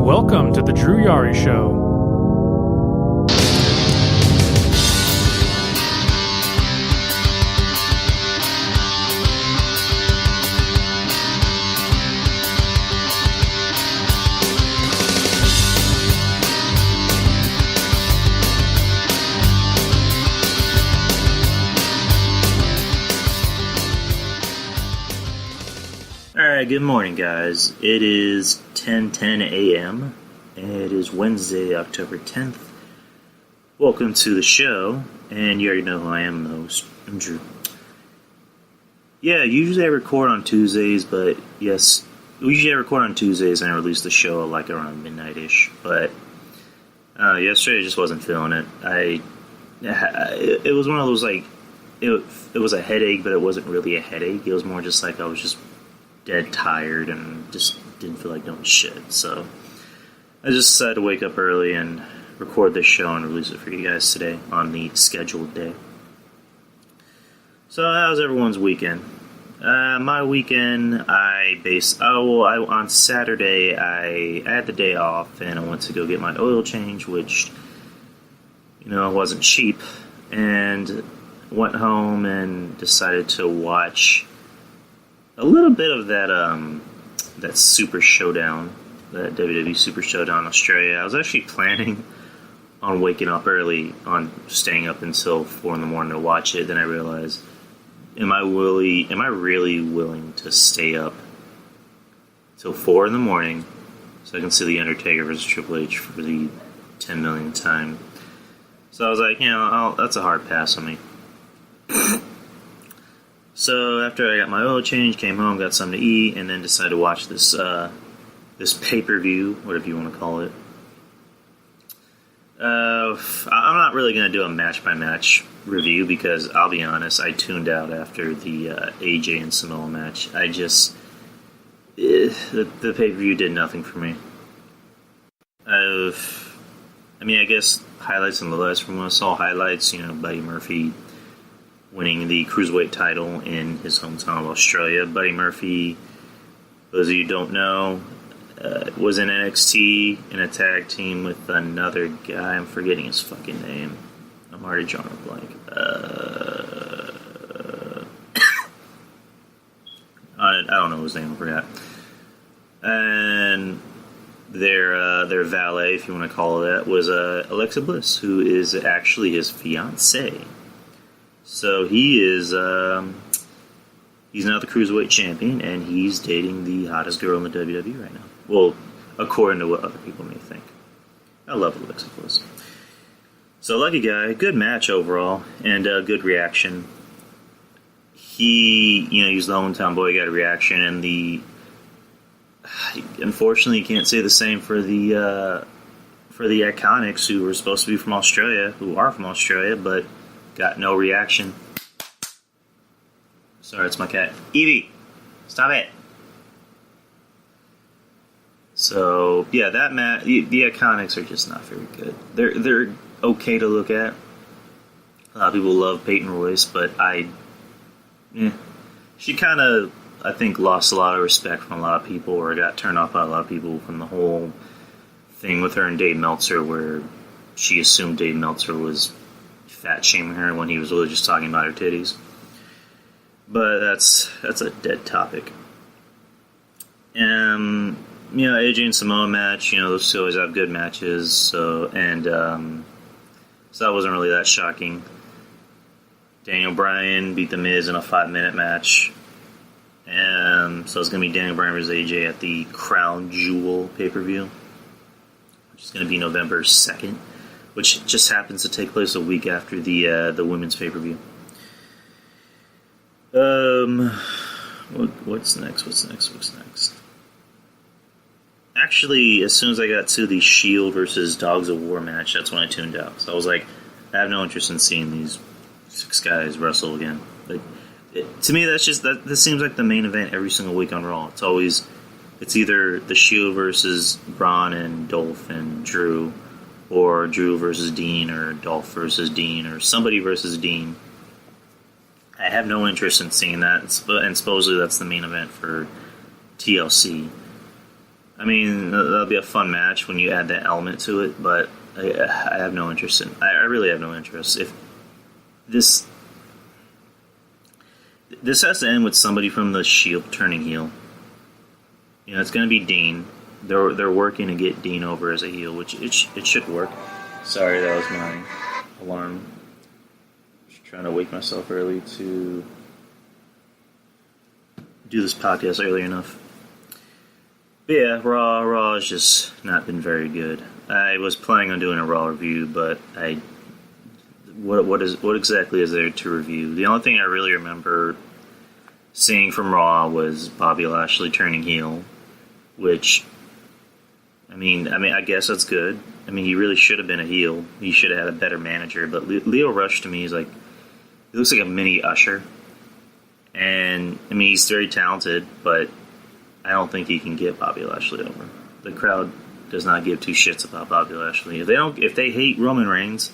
Welcome to the Drew Yari Show. Alright, good morning, guys. It is 10:10 a.m. It is Wednesday, October 10th. Welcome to the show, and you already know who I am, the host. I'm Drew. Yeah, usually I record on Tuesdays, but yes, usually I record on Tuesdays and I release the show like around midnight-ish, but yesterday I just wasn't feeling it. It was one of those, like, it was a headache, but it wasn't really a headache. It was more just like I was just dead tired and just didn't feel like doing shit. So I just decided to wake up early and record this show and release it for you guys today on the scheduled day. So how's everyone's weekend? My weekend, on Saturday I had the day off and I went to go get my oil change, which, wasn't cheap, and went home and decided to watch a little bit of that Super Showdown, that WWE Super Showdown Australia. I was actually planning on waking up early, on staying up until 4 in the morning to watch it. Then I realized, am I really willing to stay up till 4 in the morning so I can see The Undertaker versus Triple H for the 10 millionth time? So I was like, that's a hard pass on me. So after I got my oil change, came home, got something to eat, and then decided to watch this pay-per-view, whatever you want to call it. I'm not really going to do a match-by-match review because, I'll be honest, I tuned out after the AJ and Samoa match. The pay-per-view did nothing for me. I guess highlights and lowlights from when I saw highlights, Buddy Murphy winning the Cruiserweight title in his hometown of Australia. Buddy Murphy, those of you who don't know, was in NXT in a tag team with another guy. I'm forgetting his fucking name. I'm already drawing a blank. I don't know his name, I forgot. And their valet, if you want to call it that, was Alexa Bliss, who is actually his fiancée. So he is, he's now the Cruiserweight champion, and he's dating the hottest girl in the WWE right now. Well, according to what other people may think. I love Alexa Bliss. So, lucky guy, good match overall, and good reaction. He's the hometown boy, got a reaction, and unfortunately, you can't say the same for the Iconics, who were supposed to be from Australia, who are from Australia, but got no reaction. Sorry, it's my cat. Evie, stop it. So, yeah, that match, the Iconics are just not very good. They're okay to look at. A lot of people love Peyton Royce, but she kind of, I think, lost a lot of respect from a lot of people, or got turned off by a lot of people from the whole thing with her and Dave Meltzer, where she assumed Dave Meltzer was fat-shaming her when he was really just talking about her titties. But that's a dead topic. AJ and Samoa match, those two always have good matches, so that wasn't really that shocking. Daniel Bryan beat The Miz in a 5-minute match. So it's going to be Daniel Bryan versus AJ at the Crown Jewel pay-per-view, which is going to be November 2nd. Which just happens to take place a week after the women's pay-per-view. What's next? Actually, as soon as I got to the Shield versus Dogs of War match, that's when I tuned out. So I was like, I have no interest in seeing these 6 guys wrestle again. To me, this seems like the main event every single week on Raw. It's either the Shield versus Braun and Dolph and Drew, or Drew versus Dean, or Dolph versus Dean, or somebody versus Dean. I have no interest in seeing that, and supposedly that's the main event for TLC. I mean, that'll be a fun match when you add that element to it, but I have no interest in. I really have no interest. If this has to end with somebody from the Shield turning heel. You know, it's going to be Dean. They're working to get Dean over as a heel, which it should work. Sorry, that was my alarm. Just trying to wake myself early to do this podcast early enough. But yeah, Raw has just not been very good. I was planning on doing a Raw review, but what exactly is there to review? The only thing I really remember seeing from Raw was Bobby Lashley turning heel, which, I mean, I guess that's good. I mean, he really should have been a heel. He should have had a better manager. But Leo Rush, to me, is like, he looks like a mini Usher. And, I mean, he's very talented, but I don't think he can get Bobby Lashley over. The crowd does not give two shits about Bobby Lashley. If they hate Roman Reigns,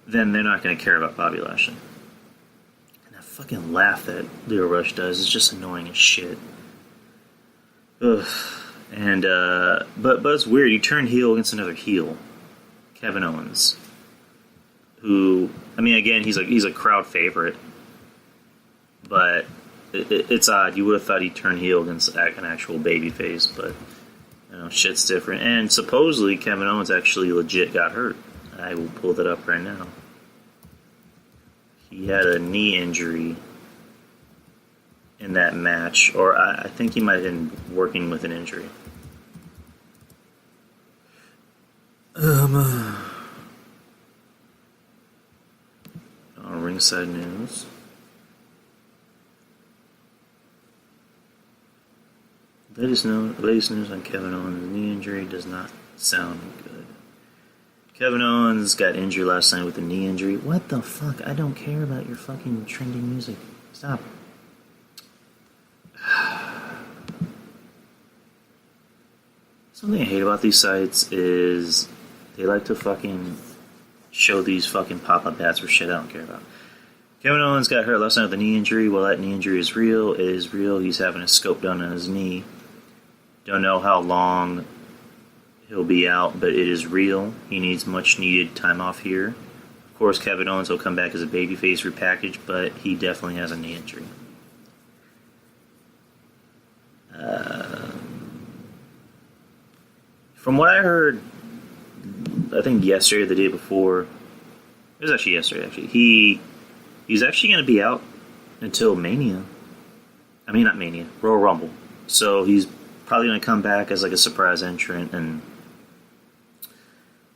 then they're not going to care about Bobby Lashley. And that fucking laugh that Leo Rush does is just annoying as shit. Ugh. And but it's weird. You turn heel against another heel, Kevin Owens, who, I mean, again, he's a crowd favorite, but it's odd. You would have thought he'd turn heel against an actual babyface, but you know, shit's different. And supposedly Kevin Owens actually legit got hurt. I will pull that up right now. He had a knee injury in that match, or I think he might have been working with an injury. On Ringside News. Latest news on Kevin Owens' knee injury does not sound good. Kevin Owens got injured last night with a knee injury. What the fuck? I don't care about your fucking trending music. Stop. Something I hate about these sites is they like to fucking show these fucking pop-up ads for shit I don't care about. Kevin Owens got hurt last night with a knee injury. Well, that knee injury is real. It is real. He's having a scope done on his knee. Don't know how long he'll be out, but it is real. He needs much needed time off here. Of course, Kevin Owens will come back as a babyface repackaged, but he definitely has a knee injury. From what I heard, I think yesterday or the day before, it was actually yesterday, he's actually going to be out until Mania. I mean, not Mania, Royal Rumble. So he's probably going to come back as like a surprise entrant and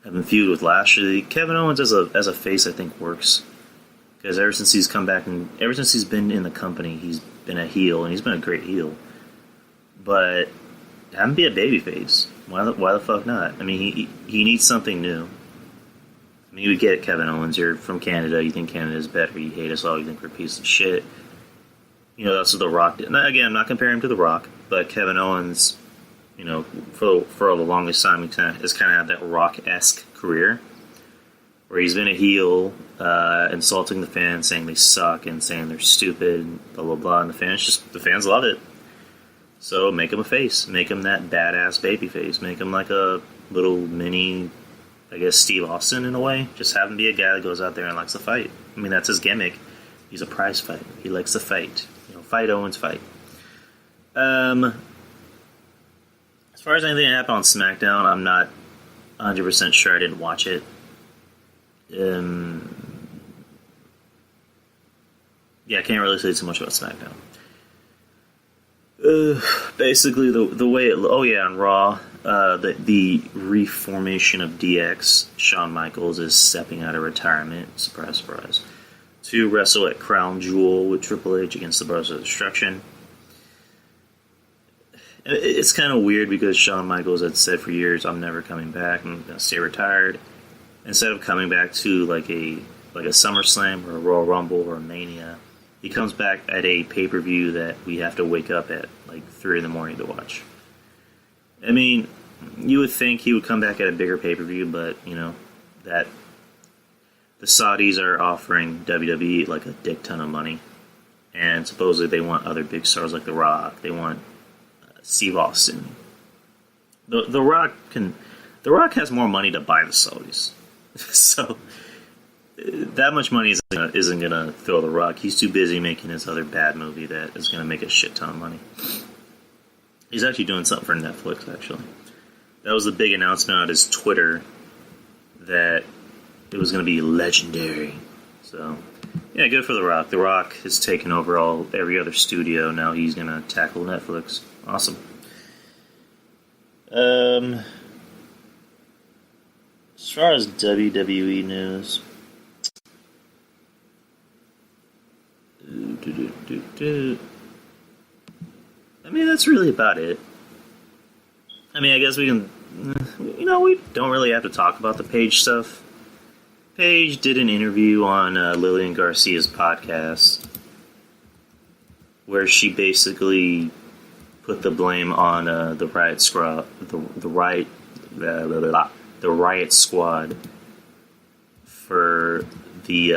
have been feud with Lashley. Kevin Owens as a face, I think, works. Because ever since he's come back and ever since he's been in the company, he's been a heel, and he's been a great heel. But have him be a babyface. Why the fuck not? I mean, he needs something new. I mean, you would get it, Kevin Owens. You're from Canada. You think Canada's better. You hate us all. You think we're a piece of shit. You know, that's what The Rock did. Now, again, I'm not comparing him to The Rock, but Kevin Owens, you know, for the longest time, has kind of had that Rock-esque career where he's been a heel, insulting the fans, saying they suck and saying they're stupid, and blah, blah, blah. And the fans love it. So make him a face. Make him that badass baby face. Make him like a little mini, I guess, Steve Austin in a way. Just have him be a guy that goes out there and likes to fight. I mean, that's his gimmick. He's a prize fighter. He likes to fight. You know, fight Owens, fight. As far as anything that happened on SmackDown, I'm not 100% sure. I didn't watch it. Yeah, I can't really say too much about SmackDown. Basically, the way it... Oh, yeah, on Raw, the reformation of DX, Shawn Michaels is stepping out of retirement, surprise, surprise, to wrestle at Crown Jewel with Triple H against the Brothers of Destruction. It's kind of weird because Shawn Michaels had said for years, I'm never coming back, I'm going to stay retired. Instead of coming back to like a SummerSlam or a Royal Rumble or a Mania, he comes back at a pay-per-view that we have to wake up at like 3 in the morning to watch. I mean, you would think he would come back at a bigger pay-per-view, but, you know, that the Saudis are offering WWE like a dick ton of money. And supposedly they want other big stars like The Rock. They want Steve Austin. The Rock can. The Rock has more money to buy the Saudis, so that much money isn't gonna throw The Rock. He's too busy making his other bad movie that is gonna make a shit ton of money. He's actually doing something for Netflix. Actually, that was the big announcement on his Twitter that it was gonna be legendary. So, yeah, good for The Rock. The Rock has taken over every other studio. Now he's gonna tackle Netflix. Awesome. As far as WWE news, I mean, that's really about it. I mean, I guess we can, we don't really have to talk about the Paige stuff. Paige did an interview on Lillian Garcia's podcast where she basically put the blame on the Riot Squad, the Riot Squad for the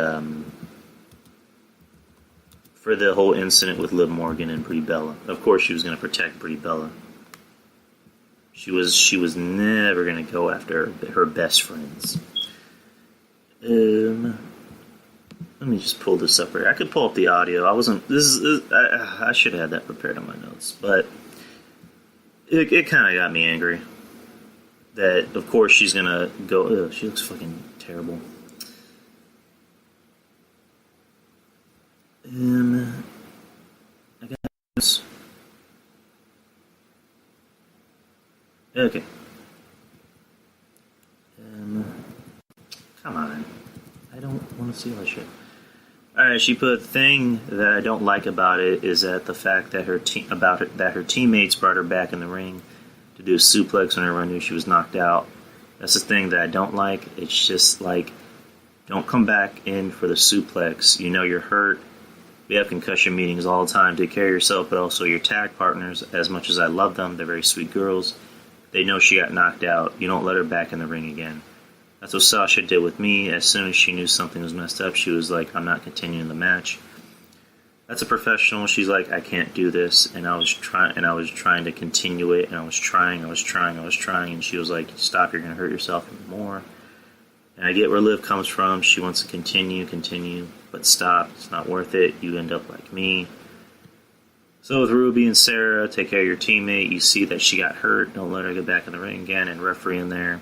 whole incident with Liv Morgan and Brie Bella. Of course, she was going to protect Brie Bella. She was never going to go after her best friends. Let me just pull this up here. I could pull up the audio. I should have had that prepared on my notes, but it kind of got me angry. That of course she's gonna go. Ugh, she looks fucking terrible. I guess. Okay. Come on. I don't want to see all that shit. Alright, she put, the thing that I don't like about it is that the fact that her teammates brought her back in the ring to do a suplex whenever I knew she was knocked out. That's the thing that I don't like. It's just like, don't come back in for the suplex. You know you're hurt. We have concussion meetings all the time. Take care of yourself, but also your tag partners. As much as I love them, they're very sweet girls. They know she got knocked out. You don't let her back in the ring again. That's what Sasha did with me. As soon as she knew something was messed up, she was like, I'm not continuing the match. That's a professional. She's like, I can't do this. And I was trying to continue it, and I was trying, and she was like, stop, you're going to hurt yourself even more. And I get where Liv comes from. She wants to continue, but stop. It's not worth it. You end up like me. So with Ruby and Sarah, take care of your teammate. You see that she got hurt. Don't let her get back in the ring again. And referee in there.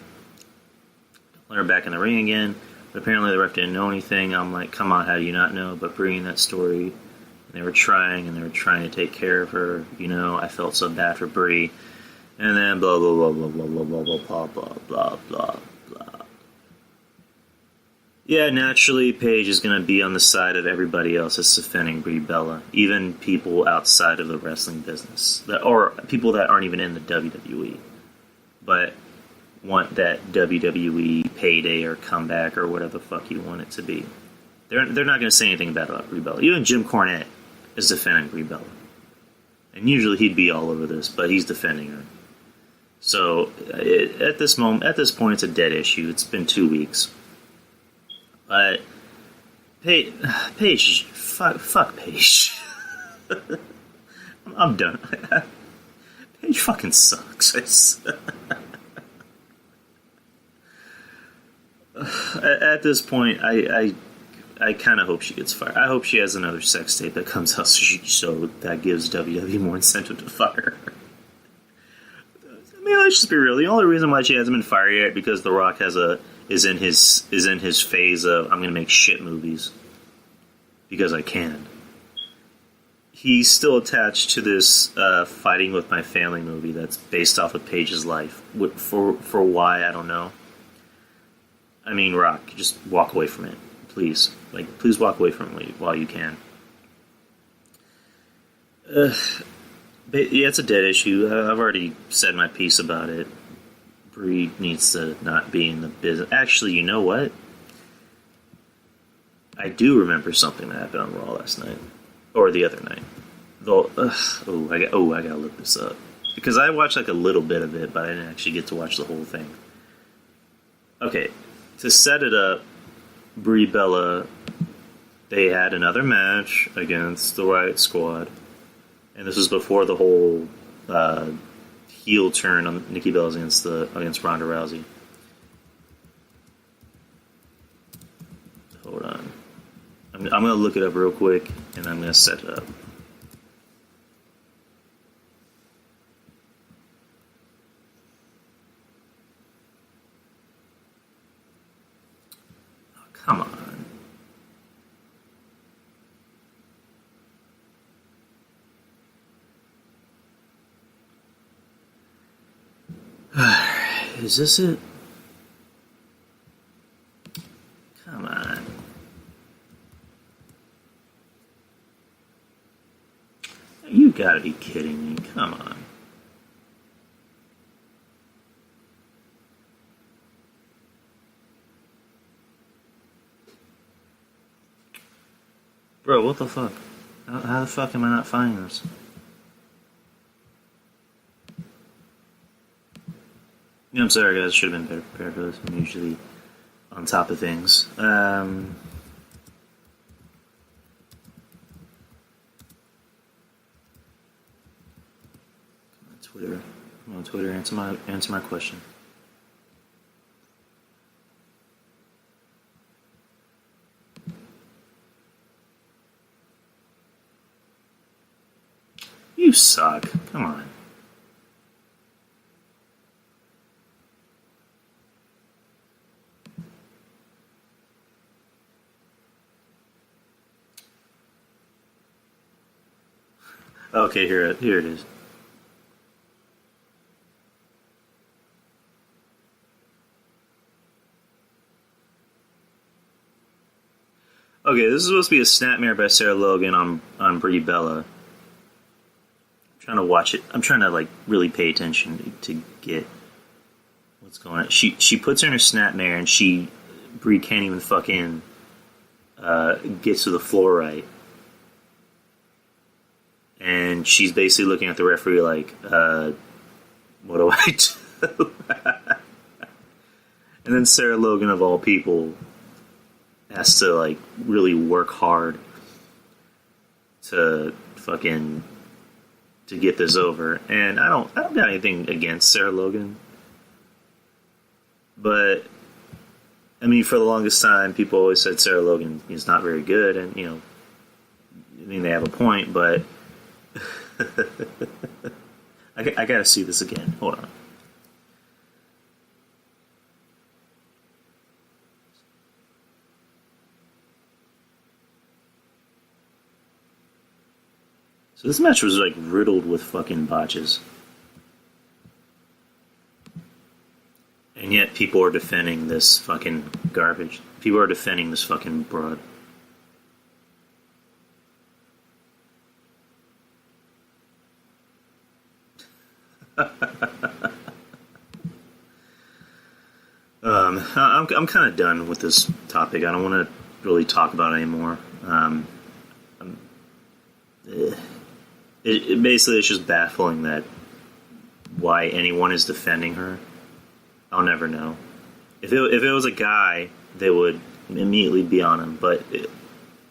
Don't let her back in the ring again. But apparently the ref didn't know anything. I'm like, come on, how do you not know? But bringing that story, and they were trying to take care of her. I felt so bad for Brie. And then blah, blah, blah, blah, blah, blah, blah, blah, blah, blah, blah, blah. Yeah, naturally, Paige is going to be on the side of everybody else that's defending Brie Bella, even people outside of the wrestling business, or people that aren't even in the WWE, but want that WWE payday or comeback or whatever the fuck you want it to be. They're not going to say anything bad about Brie Bella. Even Jim Cornette is defending Brie Bella, and usually he'd be all over this, but he's defending her. So at this point, it's a dead issue. It's been 2 weeks. But Paige, fuck Paige. I'm done. Paige fucking sucks. At this point, I kind of hope she gets fired. I hope she has another sex tape that comes out, so that gives WWE more incentive to fire her. I mean, let's just be real. The only reason why she hasn't been fired yet because The Rock is in his phase of I'm going to make shit movies because I can. He's still attached to this Fighting with My Family movie that's based off of Paige's life. For why, I don't know. I mean, Rock, just walk away from it, please. Please walk away from it while you can. But yeah, it's a dead issue. I've already said my piece about it. Brie needs to not be in the business. Actually, you know what? I do remember something that happened on Raw last night. Or the other night. I gotta look this up. Because I watched a little bit of it, but I didn't actually get to watch the whole thing. Okay, to set it up, Brie Bella, they had another match against the Riot Squad. And this was before the whole heel turn on Nikki Bella against Ronda Rousey. Hold on. I'm going to look it up real quick, and I'm going to set it up. Oh, come on. Is this it? Come on. You gotta be kidding me. Come on. Bro, what the fuck? How the fuck am I not finding this? Yeah, I'm sorry, guys. Should have been better prepared for this. I'm usually on top of things. Twitter. Come on, Twitter. Answer my question. You suck. Come on. Okay, here it is. Okay, this is supposed to be a Snapmare by Sarah Logan on Brie Bella. I'm trying to watch it. I'm trying to like really pay attention to get what's going on. She puts her in her Snapmare and Brie can't even fucking get to the floor right. And she's basically looking at the referee like, what do I do? And then Sarah Logan, of all people, has to like really work hard to get this over. And I don't got anything against Sarah Logan, but I mean, for the longest time, people always said Sarah Logan is not very good, and you know, I mean, they have a point, but I gotta see this again. Hold on. So this match was like riddled with fucking botches. And yet people are defending this fucking garbage. People are defending this fucking broad. I'm kind of done with this topic. I don't want to really talk about it anymore. It basically it's just baffling that why anyone is defending her. I'll never know. If it was a guy, they would immediately be on him. But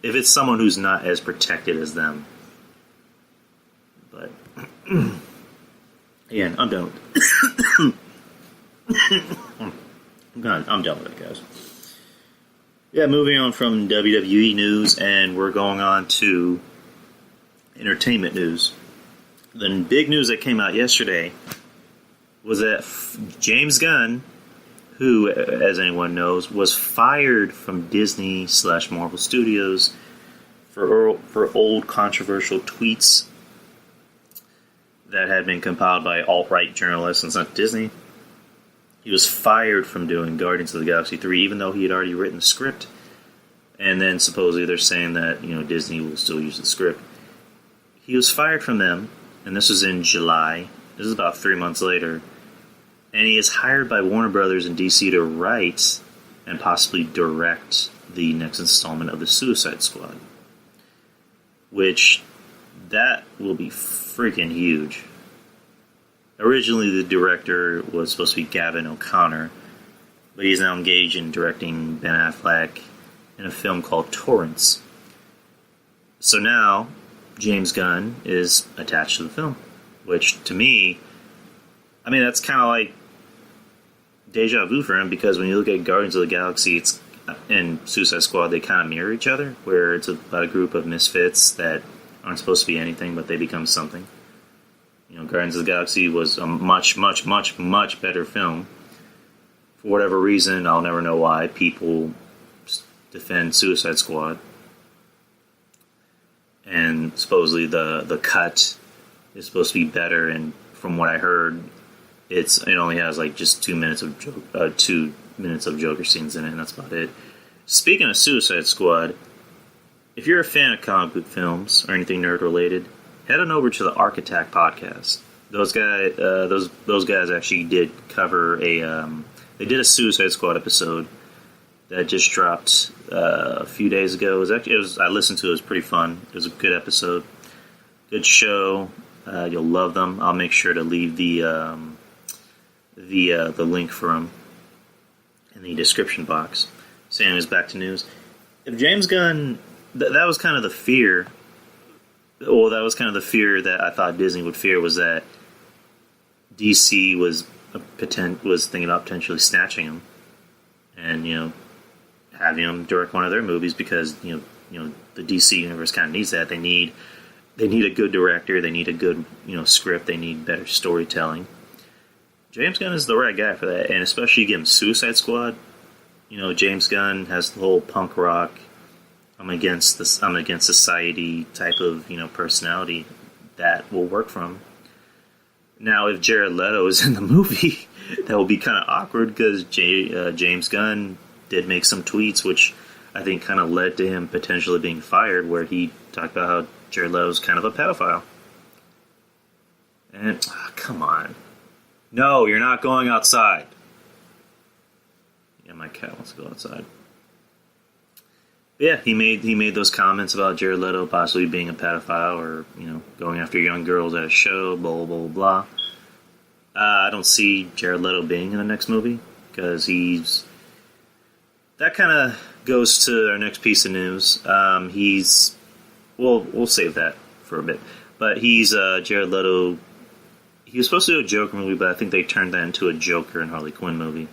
if it's someone who's not as protected as them, but again, I'm done. I'm done with it, guys. Yeah, moving on from WWE news, and we're going on to entertainment news. The big news that came out yesterday was that James Gunn, who, as anyone knows, was fired from Disney/Marvel Studios for old controversial tweets that had been compiled by alt-right journalists, and it's not Disney. He was fired from doing Guardians of the Galaxy 3, even though he had already written the script. And then supposedly they're saying that, you know, Disney will still use the script. He was fired from them, and this was in July. This is about 3 months later. And he is hired by Warner Brothers and DC to write and possibly direct the next installment of the Suicide Squad. Which, that will be freaking huge. Originally, the director was supposed to be Gavin O'Connor, but he's now engaged in directing Ben Affleck in a film called Torrance. So now, James Gunn is attached to the film, which, to me, I mean, that's kind of like deja vu for him, because when you look at Guardians of the Galaxy, and Suicide Squad, they kind of mirror each other, where it's about a group of misfits that aren't supposed to be anything, but they become something. Guardians of the Galaxy was a much, much, much, much better film. For whatever reason, I'll never know why, people defend Suicide Squad. And supposedly the cut is supposed to be better, and from what I heard, it only has like just 2 minutes of Joker scenes in it, and that's about it. Speaking of Suicide Squad, if you're a fan of comic book films or anything nerd related, head on over to the Arc Attack podcast. Those guys actually did cover they did a Suicide Squad episode that just dropped a few days ago. I listened to it. It was pretty fun. It was a good episode, good show. You'll love them. I'll make sure to leave the link for them in the description box. So anyways, back to news. If James Gunn, that was kind of the fear. Well, that was kind of the fear that I thought Disney would fear, was that DC was thinking about potentially snatching him, and having him direct one of their movies, because the DC universe kind of needs that. They need a good director. They need a good script. They need better storytelling. James Gunn is the right guy for that, and especially given Suicide Squad. James Gunn has the whole punk rock, I'm against society type of personality that will work for him. Now, if Jared Leto is in the movie, that will be kind of awkward, because James Gunn did make some tweets which I think kind of led to him potentially being fired, where he talked about how Jared Leto's kind of a pedophile. And come on. No, you're not going outside. Yeah, my cat wants to go outside. But yeah, he made those comments about Jared Leto possibly being a pedophile, or going after young girls at a show, blah blah blah blah. I don't see Jared Leto being in the next movie, because that kind of goes to our next piece of news. We'll save that for a bit. But Jared Leto. He was supposed to do a Joker movie, but I think they turned that into a Joker and Harley Quinn movie.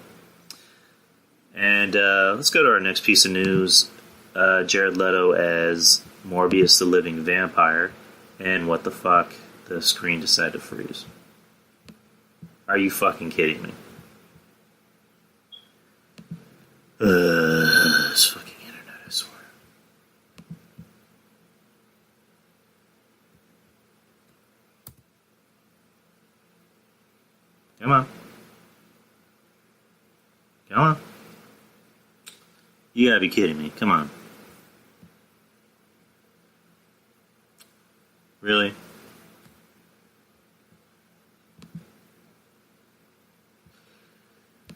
And let's go to our next piece of news. Jared Leto as Morbius the Living Vampire. And what the fuck? The screen decided to freeze. Are you fucking kidding me? This fucking internet, I swear. Come on. Come on. You gotta be kidding me. Come on. Really?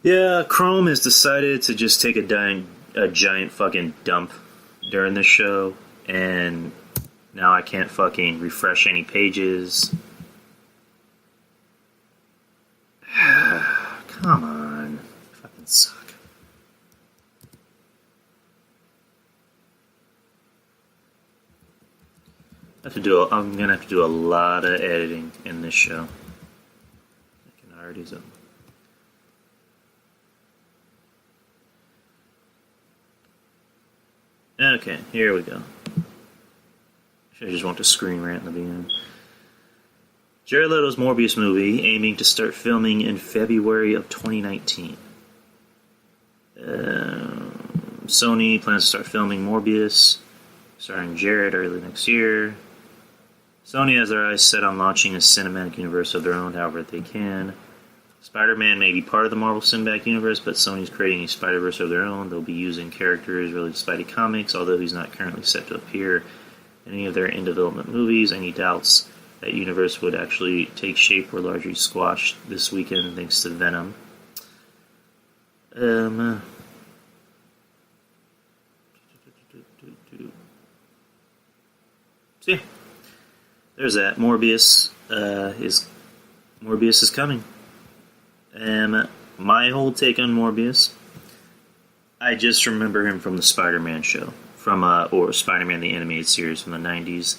Yeah, Chrome has decided to just take a giant fucking dump during this show, and now I can't fucking refresh any pages. Come on. Fucking suck. I'm gonna have to do a lot of editing in this show. I can already tell. Okay, here we go. I just want to screen rant in the beginning. Jared Leto's Morbius movie aiming to start filming in February of 2019. Sony plans to start filming Morbius, starring Jared, early next year. Sony has their eyes set on launching a cinematic universe of their own however they can. Spider-Man may be part of the Marvel Cinematic Universe, but Sony's creating a Spider-Verse of their own. They'll be using characters related to Spidey comics, although he's not currently set to appear in any of their in-development movies. Any doubts that universe would actually take shape were largely squashed this weekend thanks to Venom. So yeah, there's that. Morbius is coming. My whole take on Morbius, I just remember him from the Spider-Man show, or Spider-Man the Animated Series from the 90s.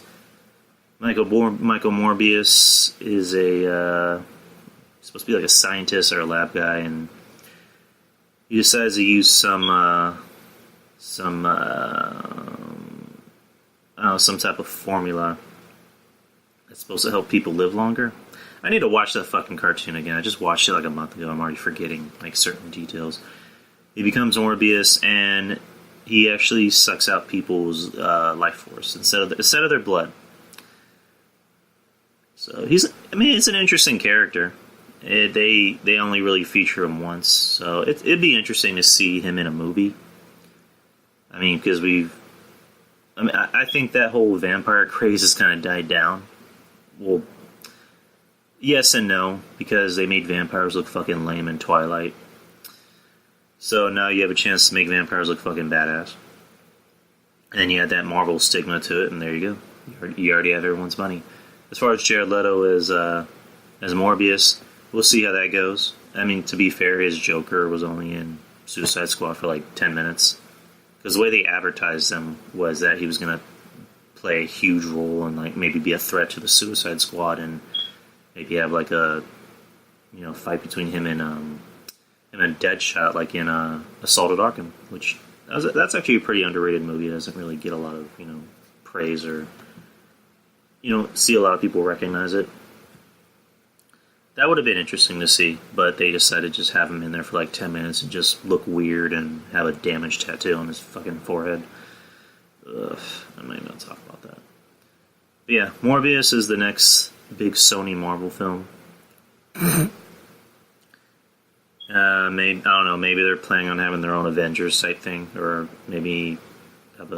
Michael Morbius is a He's supposed to be like a scientist or a lab guy, and he decides to use some type of formula that's supposed to help people live longer. I need to watch that fucking cartoon again. I just watched it like a month ago. I'm already forgetting like certain details. He becomes Morbius, and he actually sucks out people's life force instead of their blood. So it's an interesting character. They only really feature him once, so it'd be interesting to see him in a movie. I mean, because I think that whole vampire craze has kind of died down. Well, yes and no, because they made vampires look fucking lame in Twilight. So now you have a chance to make vampires look fucking badass. And then you add that Marvel stigma to it, and there you go. You already have everyone's money. As far as Jared Leto as Morbius, we'll see how that goes. I mean, to be fair, his Joker was only in Suicide Squad for like 10 minutes. Because the way they advertised him was that he was going to play a huge role and like maybe be a threat to the Suicide Squad, and maybe have like a fight between him and Deadshot, like in Assault at Arkham, which that's actually a pretty underrated movie. It doesn't really get a lot of praise, or see a lot of people recognize it. That would have been interesting to see, but they decided to just have him in there for like 10 minutes and just look weird and have a damaged tattoo on his fucking forehead. Ugh, I'm not even going to talk about that. But yeah, Morbius is the next big Sony Marvel film. Maybe, I don't know, maybe they're planning on having their own Avengers type thing, or maybe have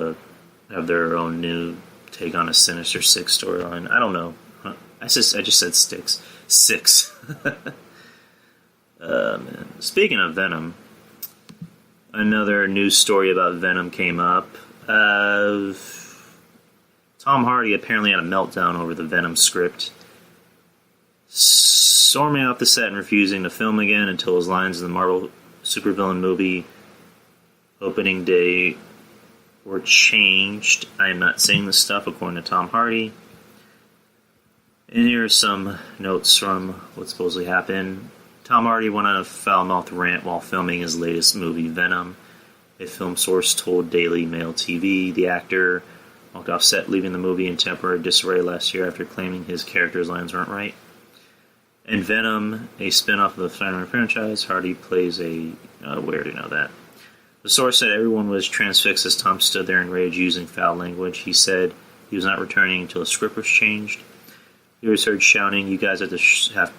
their own new take on a Sinister Six storyline. I don't know. I just said sticks. Six. Man. Speaking of Venom, another news story about Venom came up. Tom Hardy apparently had a meltdown over the Venom script, storming off the set and refusing to film again until his lines in the Marvel supervillain movie opening day were changed. I am not saying this stuff, according to Tom Hardy. And here are some notes from what supposedly happened. Tom Hardy went on a foul-mouthed rant while filming his latest movie, Venom. A film source told Daily Mail TV the actor walked off set, leaving the movie in temporary disarray last year after claiming his character's lines weren't right. In Venom, a spin-off of the Spider-Man franchise, Hardy plays we already know that. The source said everyone was transfixed as Tom stood there in rage using foul language. He said he was not returning until the script was changed. He was heard shouting, "You guys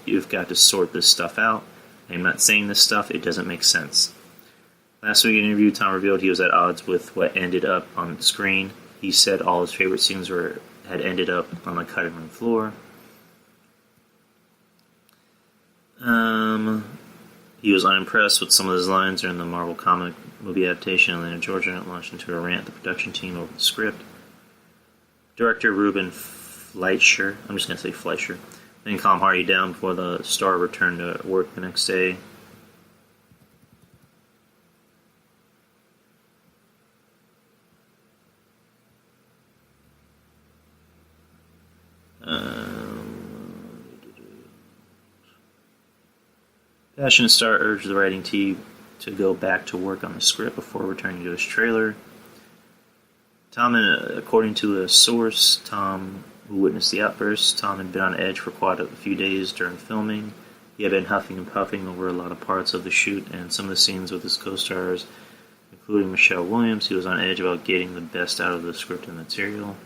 you've got to sort this stuff out. I'm not saying this stuff, it doesn't make sense." Last week in an interview, Tom revealed he was at odds with what ended up on the screen. He said all his favorite scenes had ended up on the cutting room floor. He was unimpressed with some of his lines during the Marvel comic movie adaptation in Atlanta, Georgia, and launched into a rant at the production team over the script. Director Ruben Fleischer, I'm just going to say Fleischer, then calmed Hardy down before the star returned to work the next day. Passionate star urged the writing team to go back to work on the script before returning to his trailer. According to a source, who witnessed the outburst, Tom had been on edge for quite a few days during filming. He had been huffing and puffing over a lot of parts of the shoot and some of the scenes with his co-stars, including Michelle Williams. He was on edge about getting the best out of the script and material.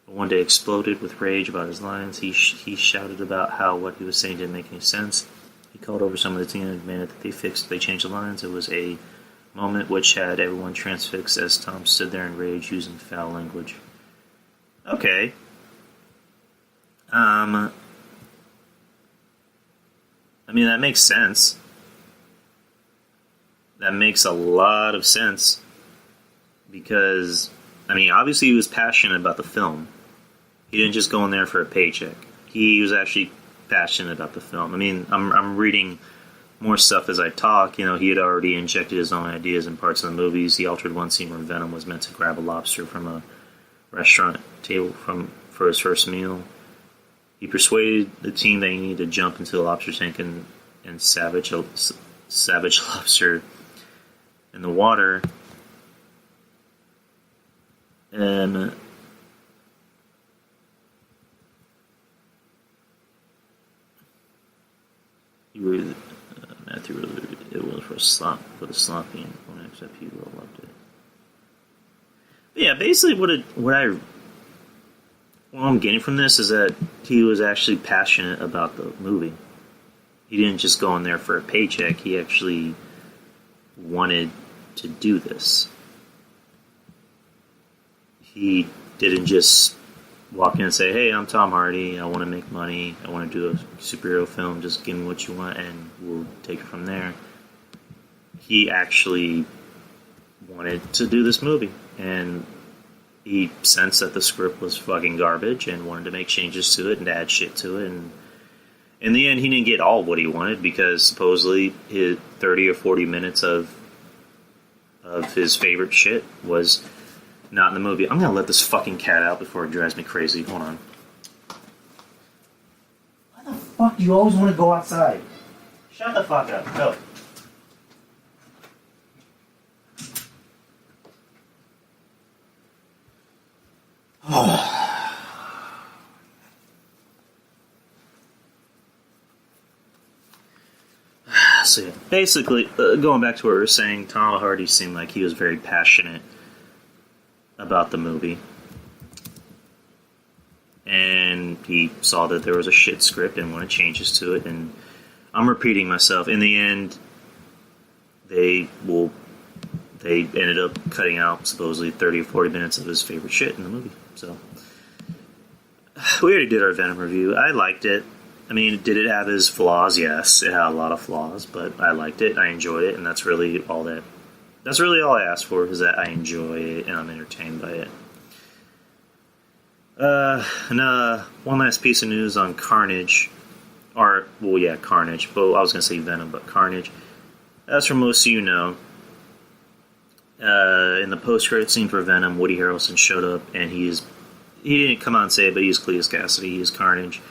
But one day exploded with rage about his lines. He shouted about how what he was saying didn't make any sense. He called over some of the team and demanded that they changed the lines. It was a moment which had everyone transfixed as Tom stood there in rage using foul language. Okay. I mean, that makes sense. That makes a lot of sense. Because, I mean, obviously he was passionate about the film. He didn't just go in there for a paycheck. He was actually passionate about the film. I mean, I'm reading more stuff as I talk. He had already injected his own ideas in parts of the movies. He altered one scene where Venom was meant to grab a lobster from a restaurant table for his first meal. He persuaded the team that he needed to jump into the lobster tank and savage lobster in the water. And Matthew really it was for the sloppy one, except he really loved it. But yeah, basically what I'm getting from this is that he was actually passionate about the movie. He didn't just go in there for a paycheck. He actually wanted to do this. He didn't just walk in and say, "Hey, I'm Tom Hardy. I want to make money. I want to do a superhero film. Just give me what you want, and we'll take it from there." He actually wanted to do this movie, and he sensed that the script was fucking garbage and wanted to make changes to it and add shit to it. And in the end, he didn't get all what he wanted because supposedly his 30 or 40 minutes of his favorite shit was not in the movie. I'm gonna let this fucking cat out before it drives me crazy. Hold on. Why the fuck do you always want to go outside? Shut the fuck up. Go. So yeah, basically, going back to what we were saying, Tom Hardy seemed like he was very passionate about the movie. And he saw that there was a shit script and wanted changes to it. And I'm repeating myself. In the end, they ended up cutting out supposedly 30 or 40 minutes of his favorite shit in the movie. So we already did our Venom review. I liked it. I mean, did it have its flaws? Yes, it had a lot of flaws, but I liked it. I enjoyed it, and that's really all I asked for, is that I enjoy it and I'm entertained by it. One last piece of news on Carnage. Carnage. But I was going to say Venom, but Carnage. As for most of you know, in the post-credit scene for Venom, Woody Harrelson showed up, and he didn't come out and say it, but he's Cletus Cassidy, he is Carnage.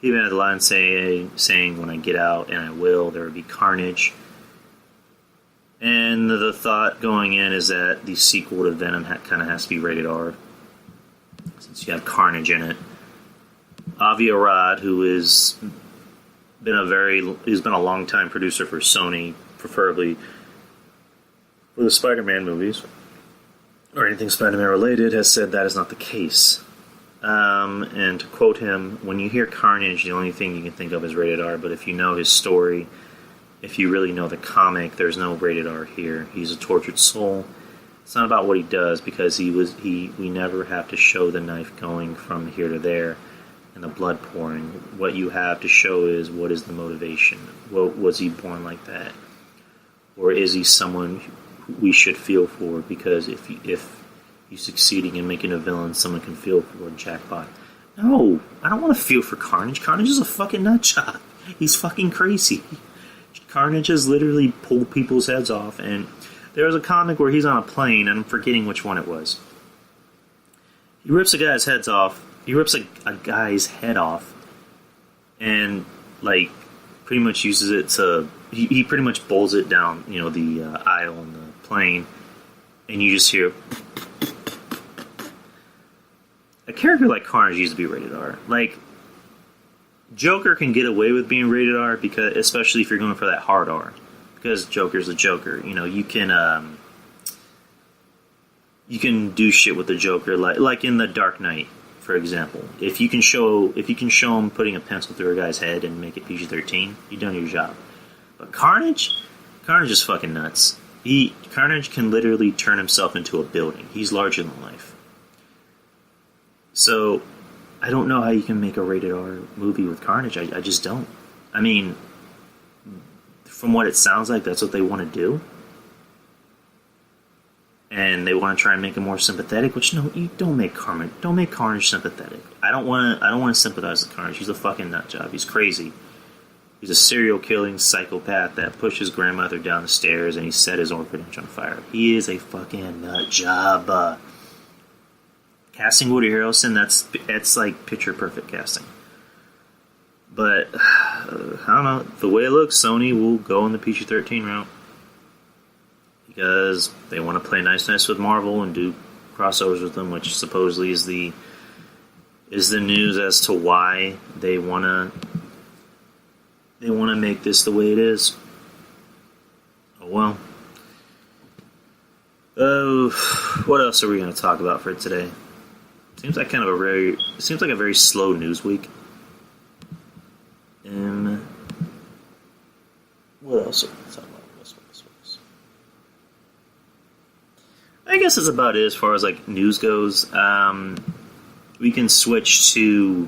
He even had a line saying, "When I get out, and I will, there will be carnage." And the thought going in is that the sequel to Venom kind of has to be rated R, since you have Carnage in it. Avi Arad, who has he's been a long-time producer for Sony, preferably for the Spider-Man movies, or anything Spider-Man related, has said that is not the case. And to quote him, "When you hear Carnage, the only thing you can think of is rated R, but if you know his story, if you really know the comic, there's no rated R here. He's a tortured soul. It's not about what he does, because we never have to show the knife going from here to there and the blood pouring. What you have to show is what is the motivation. Was he born like that? Or is he someone we should feel for, because if he's succeeding in making a villain someone can feel for, jackpot." No, I don't want to feel for Carnage. Carnage is a fucking nutjob. He's fucking crazy. Carnage has literally pulled people's heads off, and there was a comic where he's on a plane, and I'm forgetting which one it was. He rips a guy's head off. He rips a guy's head off, and pretty much uses it to. He pretty much bowls it down, the aisle in the plane, and you just hear. A character like Carnage used to be rated R. Joker can get away with being rated R, because especially if you're going for that hard R, because Joker's a Joker. You can do shit with the Joker, like in The Dark Knight, for example. If you can show him putting a pencil through a guy's head and make it PG-13, you've done your job. But Carnage is fucking nuts. Carnage can literally turn himself into a building. He's larger than life. So, I don't know how you can make a rated R movie with Carnage. I just don't. I mean, from what it sounds like, that's what they want to do. And they want to try and make him more sympathetic, which, no, you don't make Carnage sympathetic. I don't want to sympathize with Carnage. He's a fucking nutjob. He's crazy. He's a serial killing psychopath that pushed his grandmother down the stairs and he set his orphanage on fire. He is a fucking nutjob. Casting Woody Harrelson, that's like picture perfect casting. But I don't know. The way it looks, Sony will go in the PG-13 route because they want to play nice with Marvel and do crossovers with them, which supposedly is the news as to why they wanna make this the way it is. Oh well. What else are we going to talk about for today? Seems like a very slow news week. What else are we going to talk about? I guess that's about it as far as like news goes. We can switch to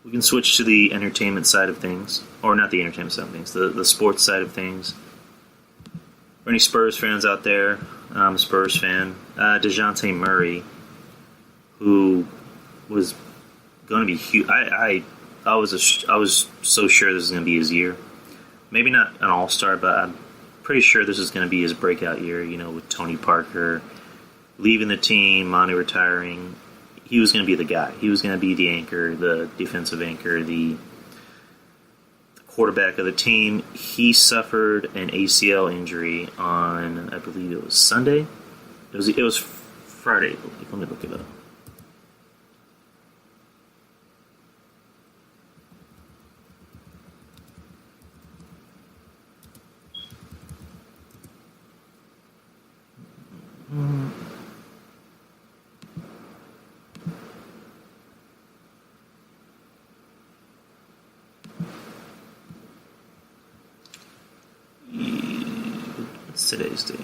the entertainment side of things, or not the entertainment side of things, the sports side of things. For any Spurs fans out there, I'm a Spurs fan. DeJounte Murray, who was going to be huge. I was so sure this was going to be his year. Maybe not an all-star, but I'm pretty sure this is going to be his breakout year. You know, with Tony Parker leaving the team, Monty retiring, he was going to be the guy. He was going to be the anchor, the defensive anchor, the quarterback of the team. He suffered an ACL injury on, I believe it was Sunday. It was Friday. Let me look it up. What's today's date?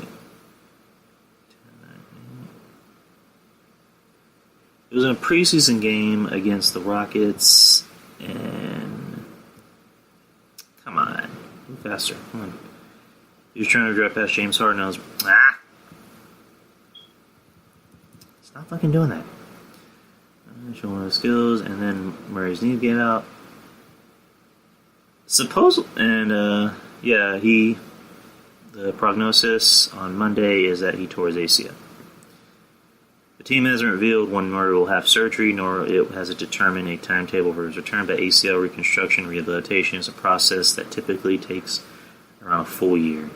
It was in a preseason game against the Rockets, and come on, move faster. Come on. He was trying to drive past James Harden, and I was stop fucking doing that. Show one of the skills, and then Murray's knee gave out. The prognosis on Monday is that he tore his ACL. The team hasn't revealed when Murray will have surgery, nor it has determined a timetable for his return, but ACL reconstruction rehabilitation is a process that typically takes around a full year.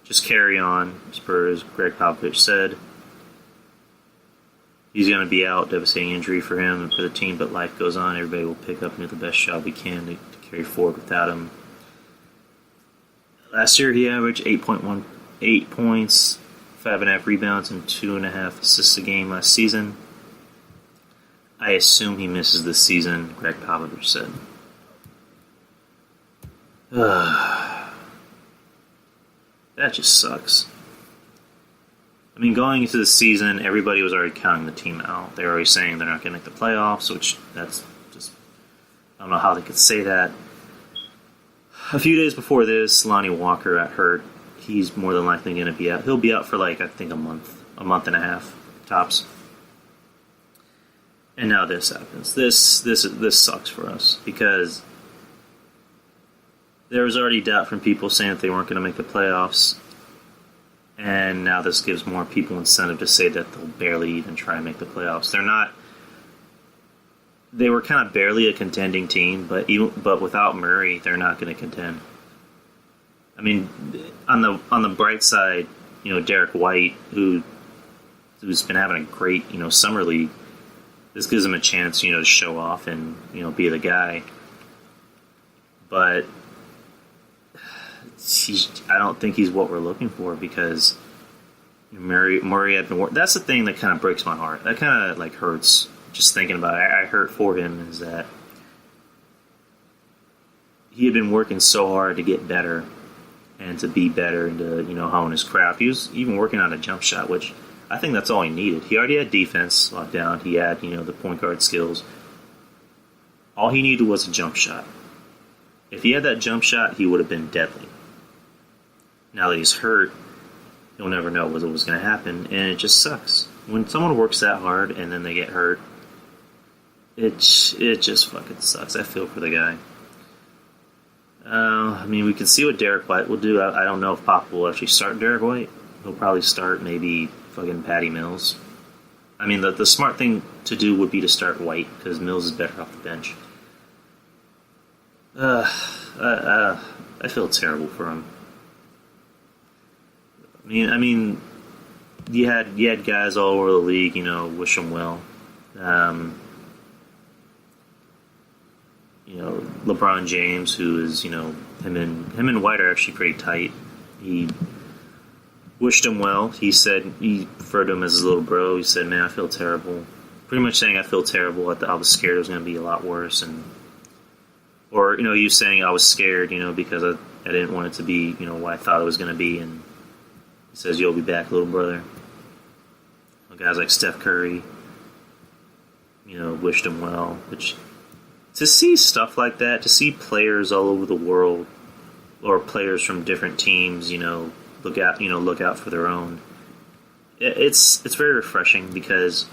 Just carry on, Spurs' Greg Popovich said. He's going to be out, devastating injury for him and for the team, but life goes on. Everybody will pick up and do the best job we can to carry forward without him. Last year, he averaged 8 points, 5.5 rebounds, and 2.5 assists a game last season. I assume he misses this season, Greg Popovich said. That just sucks. I mean, going into the season, everybody was already counting the team out. They were already saying they're not going to make the playoffs, which that's just... I don't know how they could say that. A few days before this, Lonnie Walker got hurt. He's more than likely going to be out. He'll be out for I think a month and a half, tops. And now this happens. This sucks for us because there was already doubt from people saying that they weren't going to make the playoffs, and now this gives more people incentive to say that they'll barely even try and make the playoffs. They were kind of barely a contending team, but without Murray, they're not going to contend. I mean, on the bright side, Derek White, who's been having a great summer league, this gives him a chance to show off and be the guy. But I don't think he's what we're looking for because Murray had been. That's the thing that kind of breaks my heart. That kind of hurts. Just thinking about it, I hurt for him is that he had been working so hard to get better and to be better and to hone his craft. He was even working on a jump shot, which I think that's all he needed. He already had defense locked down. He had the point guard skills. All he needed was a jump shot. If he had that jump shot, he would have been deadly. Now that he's hurt, you'll never know what was going to happen, and it just sucks. When someone works that hard and then they get hurt, it just fucking sucks. I feel for the guy. I mean, we can see what Derek White will do. I don't know if Pop will actually start Derek White. He'll probably start maybe fucking Patty Mills. I mean, the smart thing to do would be to start White because Mills is better off the bench. I feel terrible for him. I mean, you had guys all over the league, wish him well. LeBron James, who is, him and White are actually pretty tight. He wished him well. He said he referred to him as his little bro. He said, "Man, I feel terrible." Pretty much saying, "I feel terrible. I was scared it was going to be a lot worse." Or he was saying, "I was scared, because I didn't want it to be, what I thought it was going to be." And he says, "You'll be back, little brother." Guys like Steph Curry, wished him well. Which, to see stuff like that, to see players all over the world, or players from different teams, look out for their own. It's very refreshing, because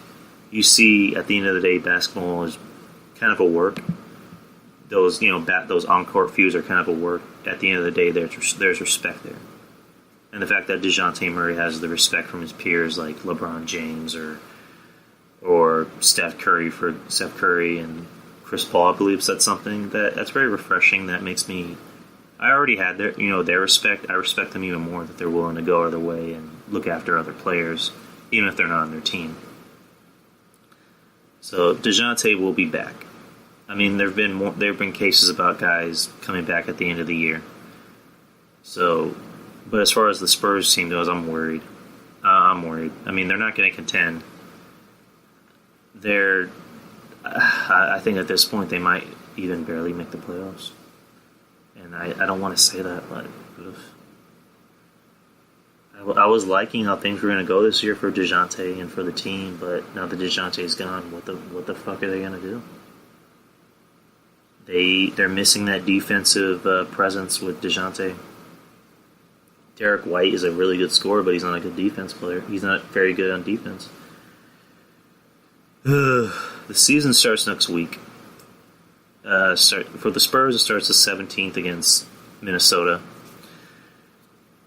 you see, at the end of the day, basketball is kind of a work. Those those on-court feuds are kind of a work. At the end of the day, there's respect there. And the fact that DeJounte Murray has the respect from his peers like LeBron James or Steph Curry and Chris Paul, I believe, said something that's very refreshing. That makes me. I already had their respect. I respect them even more that they're willing to go out of their way and look after other players, even if they're not on their team. So DeJounte will be back. I mean, there have been cases about guys coming back at the end of the year. So. But as far as the Spurs team goes, I'm worried. I mean, they're not going to contend. I think at this point they might even barely make the playoffs. And I don't want to say that, but I was liking how things were going to go this year for DeJounte and for the team, but now that DeJounte's gone, what the fuck are they going to do? They're missing that defensive presence with DeJounte. Derek White is a really good scorer, but he's not a good defense player. He's not very good on defense. The season starts next week. For the Spurs, it starts the 17th against Minnesota.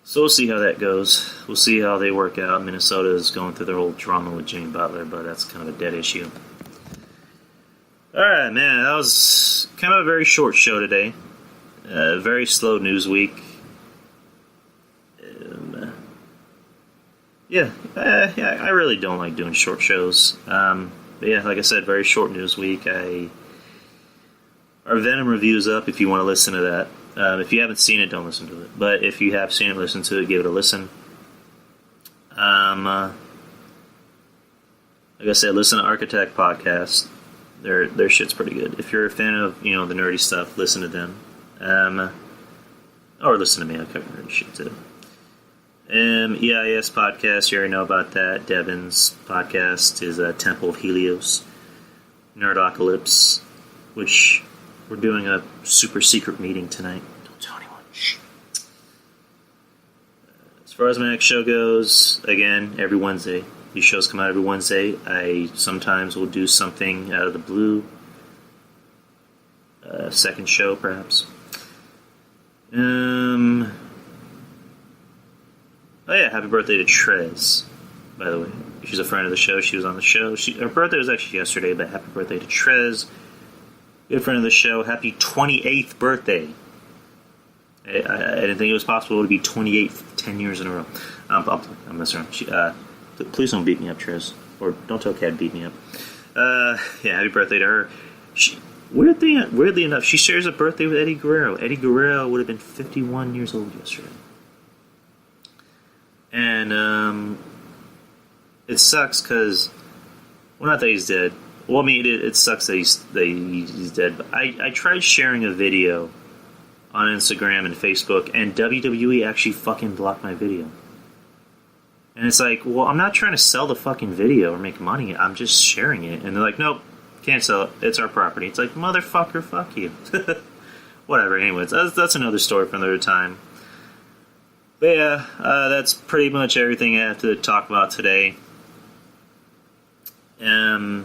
So we'll see how that goes. We'll see how they work out. Minnesota is going through their whole drama with Jimmy Butler, but that's kind of a dead issue. Alright, man, that was kind of a very short show today. Very slow news week. I really don't like doing short shows. But yeah, like I said, very short news week. Our Venom review's up if you want to listen to that. If you haven't seen it, don't listen to it. But if you have seen it, listen to it, give it a listen. Like I said, listen to Architect Podcast. Their shit's pretty good. If you're a fan of, the nerdy stuff, listen to them. Or listen to me, I cover nerdy shit too. EIS podcast, you already know about that. Devin's podcast is Temple of Helios. Nerdocalypse, which we're doing a super secret meeting tonight. Don't tell anyone. Shh. As far as my next show goes, again, every Wednesday. These shows come out every Wednesday. I sometimes will do something out of the blue. Second show, perhaps. Oh yeah, happy birthday to Trez, by the way. She's a friend of the show. She was on the show. Her birthday was actually yesterday, but happy birthday to Trez. Good friend of the show. Happy 28th birthday. I didn't think it was possible to be 28 10 years in a row. I'm messing around. Please don't beat me up, Trez. Or don't tell Kat beat me up. Yeah, happy birthday to her. Weirdly enough, she shares a birthday with Eddie Guerrero. Eddie Guerrero would have been 51 years old yesterday. And it sucks because, well, not that he's dead. Well, I mean, it sucks that he's dead. But I tried sharing a video on Instagram and Facebook, and WWE actually fucking blocked my video. And it's like, well, I'm not trying to sell the fucking video or make money. I'm just sharing it. And they're like, nope, can't sell it. It's our property. It's like, motherfucker, fuck you. Whatever. Anyways, that's another story for another time. But yeah, that's pretty much everything I have to talk about today. As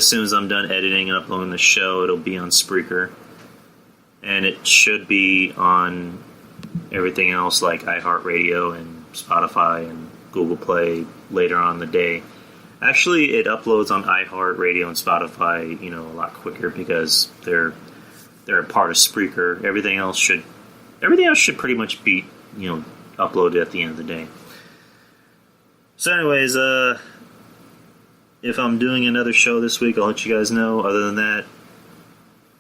soon as I'm done editing and uploading the show, it'll be on Spreaker. And it should be on everything else like iHeartRadio and Spotify and Google Play later on in the day. Actually, it uploads on iHeartRadio and Spotify, a lot quicker because they're they're a part of Spreaker. Everything else should pretty much be, uploaded at the end of the day. So anyways, if I'm doing another show this week, I'll let you guys know. Other than that,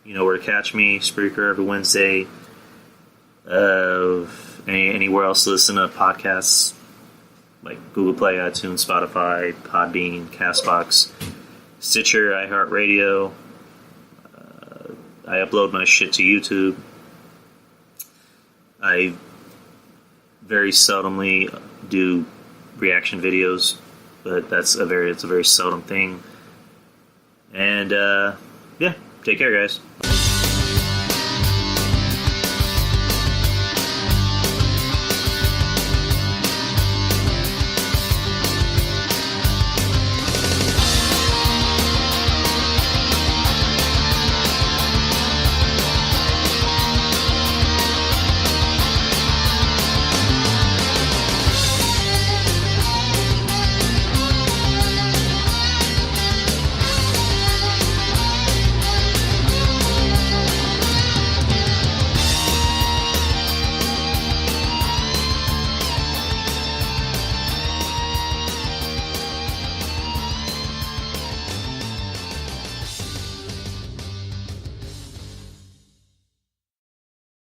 you know where to catch me, Spreaker every Wednesday. Anywhere else to listen to podcasts, like Google Play, iTunes, Spotify, Podbean, Castbox, Stitcher, iHeartRadio. I upload my shit to YouTube. I very seldomly do reaction videos, but it's a very seldom thing. And yeah, take care, guys.